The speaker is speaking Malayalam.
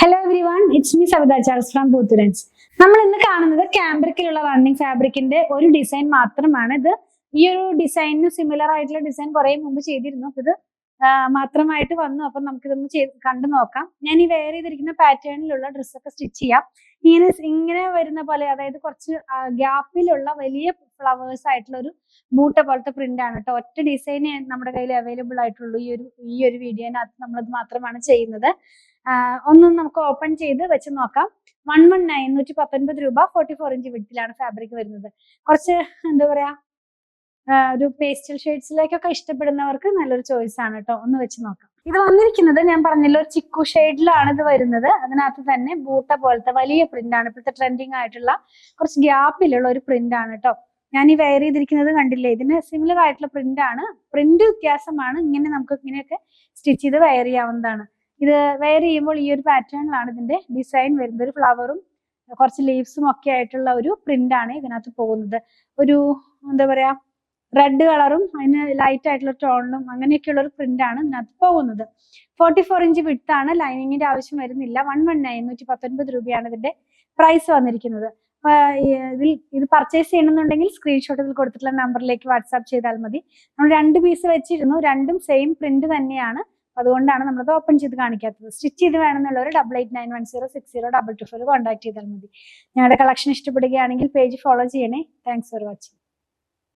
Hello everyone, it's me Savitha Charles from Poothurans. നമ്മൾ ഇന്ന് കാണുന്നത് ക്യാമ്പ്രിക്കിലുള്ള റണ്ണിങ് ഫാബ്രിക്കിന്റെ ഒരു ഡിസൈൻ മാത്രമാണ്. ഇത് ഈ ഒരു ഡിസൈനിന് സിമിലർ ആയിട്ടുള്ള ഡിസൈൻ കുറെ മുമ്പ് ചെയ്തിരുന്നു. ഇത് മാത്രമായിട്ട് വന്നു. അപ്പൊ നമുക്കിതൊന്ന് കണ്ടു നോക്കാം. ഞാൻ ഈ വെയർ ചെയ്തിരിക്കുന്ന പാറ്റേണിലുള്ള ഡ്രസ്സൊക്കെ സ്റ്റിച്ച് ചെയ്യാം. ഇങ്ങനെ വരുന്ന പോലെ, അതായത് കുറച്ച് ഗ്യാപ്പിലുള്ള വലിയ ഫ്ലവേഴ്സ് ആയിട്ടുള്ള ഒരു ബൂട്ട പോലത്തെ പ്രിന്റ് ആണ് കേട്ടോ. ഒറ്റ ഡിസൈൻ നമ്മുടെ കയ്യിൽ അവൈലബിൾ ആയിട്ടുള്ളൂ. ഈ ഒരു വീഡിയോനകത്ത് നമ്മളത് മാത്രമാണ് ചെയ്യുന്നത്. ഒന്ന് നമുക്ക് ഓപ്പൺ ചെയ്ത് വെച്ച് നോക്കാം. 119 രൂപ 44 ഇഞ്ച് വിഡ്ത്തിലാണ് ഫാബ്രിക് വരുന്നത്. കുറച്ച് എന്താ പറയാ, ഒരു പേസ്റ്റൽ ഷെയ്ഡ്സിലേക്കൊക്കെ ഇഷ്ടപ്പെടുന്നവർക്ക് നല്ലൊരു ചോയ്സ് ആണ് കേട്ടോ. ഒന്ന് വെച്ച് നോക്കാം. ഇത് വന്നിരിക്കുന്നത് ഞാൻ പറഞ്ഞല്ലോ, ഒരു ചിക്കു ഷെയ്ഡിലാണ് ഇത് വരുന്നത്. അതിനകത്ത് തന്നെ ബൂട്ട പോലത്തെ വലിയ പ്രിന്റ് ആണ്. ഇപ്പോഴത്തെ ട്രെൻഡിങ് ആയിട്ടുള്ള കുറച്ച് ഗ്യാപ്പിലുള്ള ഒരു പ്രിന്റ് ആണ് കേട്ടോ. ഞാൻ ഈ വെയർ ചെയ്തിരിക്കുന്നത് കണ്ടില്ലേ, ഇതിന് സിമിലർ ആയിട്ടുള്ള പ്രിന്റ് ആണ്. പ്രിന്റ് വ്യത്യാസമാണ്. ഇങ്ങനെ നമുക്ക് ഇങ്ങനെയൊക്കെ സ്റ്റിച്ച് ചെയ്ത് വെയർ ചെയ്യാവുന്നതാണ്. ഇത് വെയർ ചെയ്യുമ്പോൾ ഈ ഒരു പാറ്റേണിലാണ് ഇതിന്റെ ഡിസൈൻ വരുന്നത്. ഒരു ഫ്ലവറും കുറച്ച് ലീവ്സും ഒക്കെ ആയിട്ടുള്ള ഒരു പ്രിന്റ് ആണ് ഇതിനകത്ത് പോകുന്നത്. ഒരു എന്താ പറയാ, റെഡ് കളറും അതിന് ലൈറ്റ് ആയിട്ടുള്ള ടോണിലും അങ്ങനെയൊക്കെയുള്ള ഒരു പ്രിന്റ് ആണ് ഇതിനകത്ത് പോകുന്നത്. 44 ഇഞ്ച് വിഡ്ത്ത് ആണ്. ലൈനിങ്ങിന്റെ ആവശ്യം വരുന്നില്ല. 119 രൂപയാണ് ഇതിന്റെ പ്രൈസ് വന്നിരിക്കുന്നത്. ഇത് പർച്ചേസ് ചെയ്യണമെന്നുണ്ടെങ്കിൽ സ്ക്രീൻഷോട്ട് ഇതിൽ കൊടുത്തിട്ടുള്ള നമ്പറിലേക്ക് വാട്സാപ്പ് ചെയ്താൽ മതി. നമ്മൾ 2 പീസ് വെച്ചിരുന്നു. രണ്ടും സെയിം പ്രിന്റ് തന്നെയാണ്. അതുകൊണ്ടാണ് നമ്മളത് ഓപ്പൺ ചെയ്ത് കാണിക്കാത്തത്. സ്റ്റിച്ച് ചെയ്ത് വേണമെന്നുള്ളവർ 8891060224 കോൺടാക്ട് ചെയ്താൽ മതി. ഞങ്ങളുടെ കളക്ഷൻ ഇഷ്ടപ്പെടുകയാണെങ്കിൽ പേജ് ഫോളോ ചെയ്യണേ. Thanks for watching.